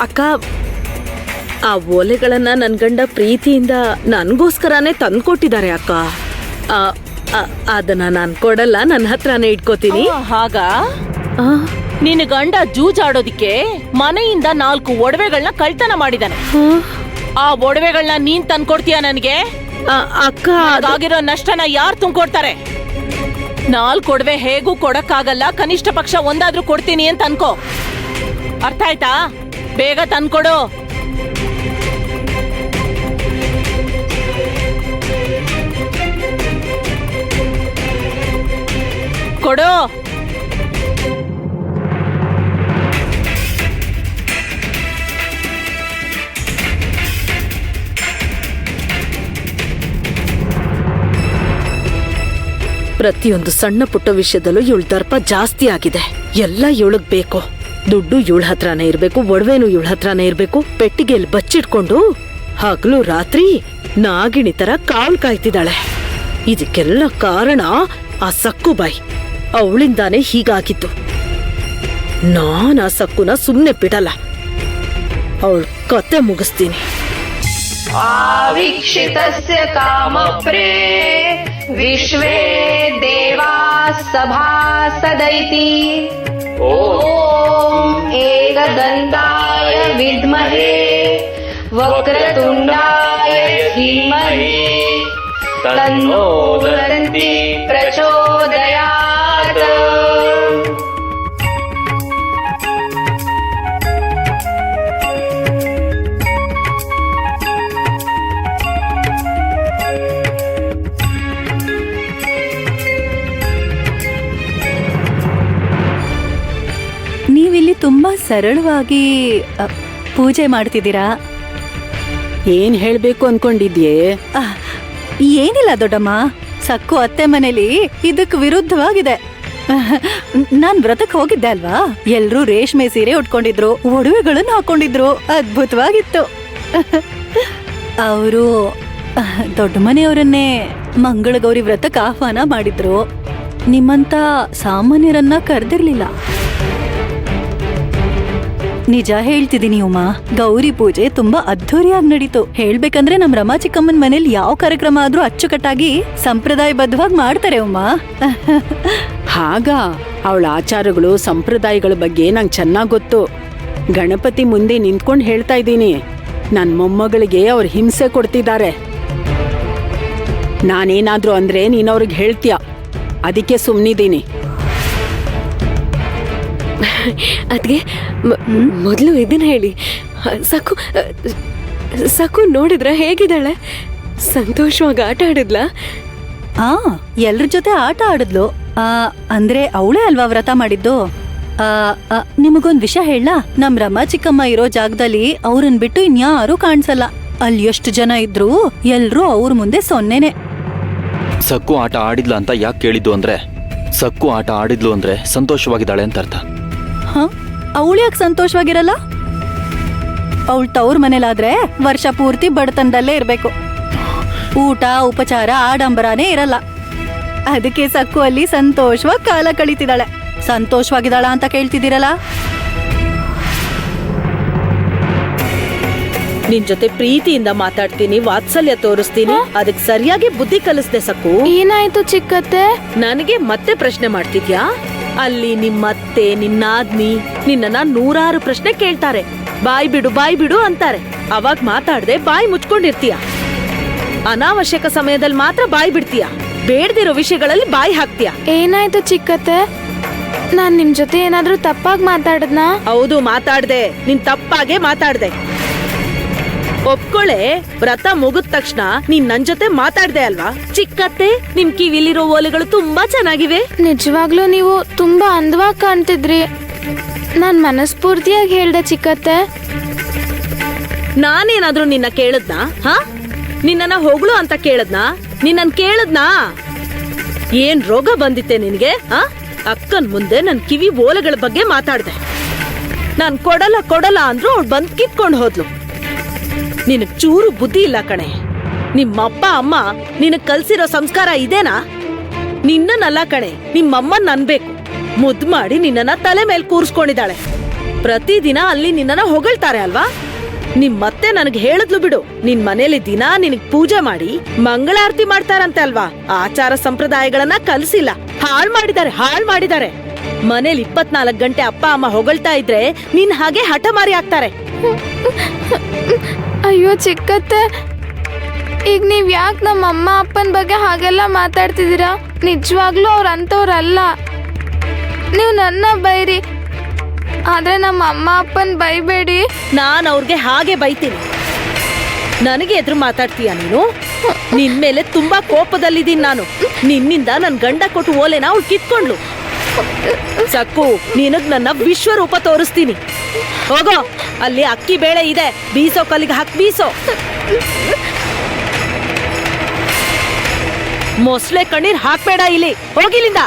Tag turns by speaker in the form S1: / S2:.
S1: ಅಕ್ಕ, ಆ ಓಲೆಗಳನ್ನ ನನ್ ಗಂಡ ಪ್ರೀತಿಯಿಂದ ನನ್ಗೋಸ್ಕರನೇ ತಂದ್ಕೊಟ್ಟಿದ್ದಾರೆ ಅಕ್ಕ. ಅದನ್ನ ನಾನ್ ಕೊಡಲ್ಲ, ನನ್ನ ಹತ್ರನೇ ಇಟ್ಕೋತೀನಿ.
S2: ಹಾಗ ನಿನ್ನ ಗಂಡ ಜೂಜಾಡೋದಿಕ್ಕೆ ಮನೆಯಿಂದ 4 ಒಡವೆಗಳನ್ನ ಕಳ್ತನ ಮಾಡಿದಾನೆ. ಆ ಒಡವೆಗಳನ್ನ ನೀನ್ ತಂದ್ಕೊಡ್ತೀಯ ನನಗೆ?
S1: ಅಕ್ಕ,
S2: ಆಗಿರೋ ನಷ್ಟನ ಯಾರು ತುಂಬ್ಕೊಡ್ತಾರೆ? 4 ಒಡವೆ ಹೇಗೂ ಕೊಡಕ್ಕಾಗಲ್ಲ, ಕನಿಷ್ಠ ಪಕ್ಷ ಒಂದಾದ್ರೂ ಕೊಡ್ತೀನಿ ಅಂತ ಅನ್ಕೋ. ಅರ್ಥ ಆಯ್ತಾ? ಬೇಗ ತಂದ್ಕೊಡು. ಕೊಡು.
S1: ಪ್ರತಿಯೊಂದು ಸಣ್ಣ ಪುಟ್ಟ ವಿಷಯದಲ್ಲೂ ಇವಳ ದರ್ಪ ಜಾಸ್ತಿ ಆಗಿದೆ. ಎಲ್ಲ ಇವಳಗ್ ಬೇಕು. ದುಡ್ಡು ಇವಳ ಹತ್ರನೇ ಇರ್ಬೇಕು, ಒಡವೆನೂ ಇವಳ ಹತ್ರನೇ ಇರ್ಬೇಕು. ಪೆಟ್ಟಿಗೆಯಲ್ಲಿ ಬಚ್ಚಿಟ್ಕೊಂಡು ಹಗಲು ರಾತ್ರಿ ನಾಗಿಣಿ ತರ ಕಾವಲ್ ಕಾಯ್ತಿದ್ದಾಳೆ. ಇದಕ್ಕೆಲ್ಲ ಕಾರಣ ಆ ಸಕ್ಕುಬಾಯಿ. ಅವಳಿಂದಾನೇ ಹೀಗಾಗಿತ್ತು. ನಾನ್ ಆ ಸಕ್ಕುನ ಸುಮ್ನೆ ಬಿಡಲ್ಲ. ಅವಳ ಕತೆ ಮುಗಿಸ್ತೀನಿ.
S3: ಆವೀಕ್ಷಿತಸ್ಯ ಕಾಮಪ್ರೇ ವಿಶ್ವೇ ದೇವಾ ಸಭಾಸದೈತಿ. ಓಂ ಏಕದಂತಾಯ ವಿದ್ಮಹೇ ವಕ್ರತುಂಡಾಯ ಧೀಮಹಿ ತನ್ನೋ ದಂತಿ ಪ್ರಚೋದಯಾತ್.
S4: ನೀವಿಲ್ಲಿ ತುಂಬಾ ಸರಳವಾಗಿ ಪೂಜೆ ಮಾಡ್ತಿದ್ದೀರಾ.
S1: ಏನ್ ಹೇಳ್ಬೇಕು ಅನ್ಕೊಂಡಿದ್ಯೆ?
S4: ಏನಿಲ್ಲ ದೊಡ್ಡಮ್ಮ, ಸಕ್ಕು ಅತ್ತೆ ಮನೇಲಿ ಇದಕ್ ವಿರುದ್ಧವಾಗಿದೆ. ನಾನ್ ವ್ರತಕ್ಕೆ ಹೋಗಿದ್ದೆ ಅಲ್ವಾ, ಎಲ್ರೂ ರೇಷ್ಮೆ ಸೀರೆ ಉಟ್ಕೊಂಡಿದ್ರು, ಒಡವೆಗಳನ್ನ ಹಾಕೊಂಡಿದ್ರು. ಅದ್ಭುತವಾಗಿತ್ತು. ಅವರು ದೊಡ್ಡ ಮನೆಯವರನ್ನೇ ಮಂಗಳಗೌರಿ ವ್ರತಕ್ಕೆ ಆಹ್ವಾನ ಮಾಡಿದ್ರು. ನಿಮ್ಮಂತ ಸಾಮಾನ್ಯರನ್ನ ಕರೆದಿರ್ಲಿಲ್ಲ. ನಿಜ ಹೇಳ್ತಿದೀನಿ ಉಮಾ, ಗೌರಿ ಪೂಜೆ ತುಂಬಾ ಅದ್ಧೂರಿಯಾಗಿ ನಡೀತು. ಹೇಳ್ಬೇಕಂದ್ರೆ ನಮ್ ರಮಾ ಚಿಕ್ಕಮ್ಮನ ಮನೇಲಿ ಯಾವ ಕಾರ್ಯಕ್ರಮ ಆದ್ರೂ ಅಚ್ಚುಕಟ್ಟಾಗಿ ಸಂಪ್ರದಾಯಬದ್ಧವಾಗಿ ಮಾಡ್ತಾರೆ ಉಮಾ.
S1: ಹಾಗ ಅವಳ ಆಚಾರಗಳು ಸಂಪ್ರದಾಯಗಳ ಬಗ್ಗೆ ನಂಗೆ ಚೆನ್ನಾಗ್ ಗೊತ್ತು. ಗಣಪತಿ ಮುಂದೆ ನಿಂತ್ಕೊಂಡು ಹೇಳ್ತಾ ಇದ್ದೀನಿ, ನನ್ ಮೊಮ್ಮಗಳಿಗೆ ಅವ್ರು ಹಿಂಸೆ ಕೊಡ್ತಿದ್ದಾರೆ. ನಾನೇನಾದ್ರೂ ಅಂದ್ರೆ ನೀನ್ ಅವ್ರಿಗೆ ಹೇಳ್ತೀಯ, ಅದಕ್ಕೆ ಸುಮ್ನಿದ್ದೀನಿ.
S5: ಅದ್ಗೆ ಮೊದಲು ಇದನ್ನ ಹೇಳಿ, ಸಕು ನೋಡಿದ್ರ ಹೇಗಿದ್ದಾಳೆ? ಸಂತೋಷವಾಗಿ ಆಟ ಆಡಿದ್ಲ?
S4: ಎಲ್ರ ಜೊತೆ ಆಟ ಆಡಿದ್ಲು. ಅಂದ್ರೆ ಅವಳೇ ಅಲ್ವಾ ವ್ರತ ಮಾಡಿದ್ದು. ನಿಮಗೊಂದ್ ವಿಷಯ ಹೇಳ, ನಮ್ ರಮಾ ಚಿಕ್ಕಮ್ಮ ಇರೋ ಜಾಗದಲ್ಲಿ ಅವ್ರನ್ ಬಿಟ್ಟು ಇನ್ಯಾರೂ ಕಾಣಿಸಲ್ಲ. ಅಲ್ಲಿ ಎಷ್ಟು ಜನ ಇದ್ರು ಎಲ್ರೂ ಅವ್ರ ಮುಂದೆ ಸೊನ್ನೆನೆ.
S6: ಸಕ್ಕು ಆಟ ಆಡಿದ್ಲ ಅಂತ ಯಾಕೆ ಕೇಳಿದ್ದು ಅಂದ್ರೆ, ಸಕ್ಕು ಆಟ ಆಡಿದ್ಲು ಅಂದ್ರೆ ಸಂತೋಷವಾಗಿದ್ದಾಳೆ ಅಂತ ಅರ್ಥ.
S4: ಅವಳು ಯಾಕೆ ಸಂತೋಷವಾಗಿರಲ್ಲ? ಅವಳು ತವ್ರ ಮನೇಲಾದ್ರೆ ವರ್ಷ ಪೂರ್ತಿ ಬಡತನದಲ್ಲೇ ಇರ್ಬೇಕು. ಊಟ ಉಪಚಾರ ಆಡಂಬರಾನೇ ಇರಲ್ಲ. ಅದಕ್ಕೆ ಸಕ್ಕು ಅಲ್ಲಿ ಸಂತೋಷವಾಗಿ ಕಾಲ ಕಳೀತಿದ್ದಾಳೆ. ಸಂತೋಷವಾಗಿದ್ದಾಳ ಅಂತ ಕೇಳ್ತಿದ್ದೀರಲ್ಲ?
S1: ನಿನ್ ಜೊತೆ ಪ್ರೀತಿಯಿಂದ ಮಾತಾಡ್ತೀನಿ, ವಾತ್ಸಲ್ಯ ತೋರಿಸ್ತೀನಿ. ಅದಕ್ಕೆ ಸರಿಯಾಗಿ ಬುದ್ಧಿ ಕಲಿಸ್ದೆ ಸಕ್ಕು.
S5: ಏನಾಯ್ತು ಚಿಕ್ಕತ್ತೆ?
S1: ನನಗೆ ಮತ್ತೆ ಪ್ರಶ್ನೆ ಮಾಡ್ತಿದ್ಯಾ? ಅಲ್ಲಿ ನಿಮ್ಮತ್ತೆ ನಿನ್ನಾದ್ನಿ ನಿನ್ನ 100 ಪ್ರಶ್ನೆ ಕೇಳ್ತಾರೆ. ಬಾಯ್ ಬಿಡು ಅಂತಾರೆ. ಅವಾಗ ಮಾತಾಡ್ದೆ ಬಾಯಿ ಮುಚ್ಕೊಂಡಿರ್ತೀಯ. ಅನಾವಶ್ಯಕ ಸಮಯದಲ್ಲಿ ಮಾತ್ರ ಬಾಯಿ ಬಿಡ್ತೀಯ. ಬೇಡದಿರೋ ವಿಷಯಗಳಲ್ಲಿ ಬಾಯಿ ಹಾಕ್ತೀಯ.
S5: ಏನಾಯ್ತು ಚಿಕ್ಕತ್ತೆ? ನಾನ್ ನಿಮ್ ಜೊತೆ ಏನಾದ್ರೂ ತಪ್ಪಾಗಿ ಮಾತಾಡದ್ನಾ?
S1: ಹೌದು, ಮಾತಾಡ್ದೆ. ನೀನ್ ತಪ್ಪಾಗೆ ಮಾತಾಡ್ದೆ. ಒಪ್ಕೊಳೆ, ವ್ರತ ಮುಗಿದ ತಕ್ಷಣ ನೀನ್ ನನ್ ಜೊತೆ ಮಾತಾಡ್ದೆ ಅಲ್ವಾ? ಚಿಕ್ಕತ್ತೆ, ನಿಮ್ ಕಿವಿಲಿರೋ ಓಲೆಗಳು ತುಂಬಾ ಚೆನ್ನಾಗಿವೆ.
S5: ನಿಜವಾಗ್ಲೂ ನೀವು ತುಂಬಾ ಅಂದವಾಗಿ ಕಾಣ್ತಿದ್ರಿ. ನಾನ್ ಮನಸ್ಫೂರ್ತಿಯಾಗಿ ಹೇಳ್ದೆ ಚಿಕ್ಕತ್ತೆ.
S1: ನಾನೇನಾದ್ರೂ ನಿನ್ನ ಕೇಳದ್ನಾ? ನಿನ್ನ ಹೊಗಳು ಅಂತ ಕೇಳದ್ನಾ? ನಿನ್ನನ್ ಕೇಳದ್ನಾ? ಏನ್ ರೋಗ ಬಂದಿತ್ತೆ ನಿನ್ಗೆ? ಅಕ್ಕನ್ ಮುಂದೆ ನನ್ ಕಿವಿ ಓಲೆಗಳ ಬಗ್ಗೆ ಮಾತಾಡ್ದೆ. ನಾನ್ ಕೊಡಲ್ಲ ಅಂದ್ರು ಅವ್ಳು ಬಂದ್ ಕಿತ್ಕೊಂಡ್ ಹೋದ್ಲು. ನಿನಗ್ ಚೂರು ಬುದ್ಧಿ ಇಲ್ಲ ಕಣೆ. ನಿಮ್ಮಪ್ಪ ಅಮ್ಮ ನಿನಗ್ ಕಲ್ಸಿರೋ ಸಂಸ್ಕಾರ ಇದೇನಾ? ನಿನ್ನನ್ನಲ್ಲ ಕಣೆ, ನಿಮ್ಮಮ್ಮನ್ ಅನ್ಬೇಕು. ಮುದ್ದು ಮಾಡಿ ನಿನ್ನನ್ನ ತಲೆ ಮೇಲೆ ಕೂರ್ಸ್ಕೊಂಡಿದ್ದಾಳೆ. ಪ್ರತಿದಿನ ಅಲ್ಲಿ ನಿನ್ನನ್ನ ಹೊಗಳ್ತಾರೆ ಅಲ್ವಾ? ಮತ್ತೆ ನನಗೆ ಹೇಳಿದ್ಲು ಬಿಡು, ನಿನ್ ಮನೇಲಿ ದಿನ ನಿನಗ್ ಪೂಜೆ ಮಾಡಿ ಮಂಗಳಾರತಿ ಮಾಡ್ತಾರಂತೆ ಅಲ್ವಾ? ಆಚಾರ ಸಂಪ್ರದಾಯಗಳನ್ನ ಕಲಿಸಿಲ್ಲ, ಹಾಳ್ ಮಾಡಿದ್ದಾರೆ. ಮನೇಲಿ 24 ಗಂಟೆ ಅಪ್ಪ ಅಮ್ಮ ಹೊಗಳ್ತಾ ಇದ್ರೆ ನೀನ್ ಹಾಗೆ ಹಠಮಾರಿ ಆಗ್ತಾರೆ.
S5: ಅಯ್ಯೋ ಚಿಕ್ಕತ್ತೆ, ಈಗ ನೀವ್ ಯಾಕೆ ನಮ್ಮ ಅಮ್ಮ ಅಪ್ಪನ ಬಗ್ಗೆ ಹಾಗೆಲ್ಲ ಮಾತಾಡ್ತಿದ್ದೀರಾ? ನಿಜವಾಗ್ಲೂ ಅವ್ರ ಅಂತವ್ರಲ್ಲ. ನೀವು ನನ್ನ ಬೈರಿ, ಆದ್ರೆ ನಮ್ಮ ಅಮ್ಮ ಅಪ್ಪನ್ ಬೈಬೇಡಿ.
S1: ನಾನ್ ಅವ್ರಿಗೆ ಹಾಗೆ ಬೈತೀನಿ. ನನಗೆ ಎದುರು ಮಾತಾಡ್ತೀಯ ನೀನು? ನಿನ್ ಮೇಲೆ ತುಂಬಾ ಕೋಪದಲ್ಲಿದ್ದೀನಿ ನಾನು. ನಿನ್ನಿಂದ ನನ್ ಗಂಡ ಕೊಟ್ಟು ಓಲೆನ ಅವ್ಳು ಕಿತ್ಕೊಂಡ್ಲು. ಸಕ್ಕು, ನಿನಗ್ ನನ್ನ ವಿಶ್ವರೂಪ ತೋರಿಸ್ತೀನಿ. ಹೋಗೋ, ಅಲ್ಲಿ ಅಕ್ಕಿ ಬೇಳೆ ಇದೆ, ಬೀಸೋ ಕಲ್ಲಿಗೆ ಹಾಕಿ ಬೀಸೋ. ಮೊಸಳೆ ಕಣ್ಣೀರ್ ಹಾಕ್ಬೇಡ ಇಲ್ಲಿ, ಹೋಗಿಲ್ಲಿಂದ.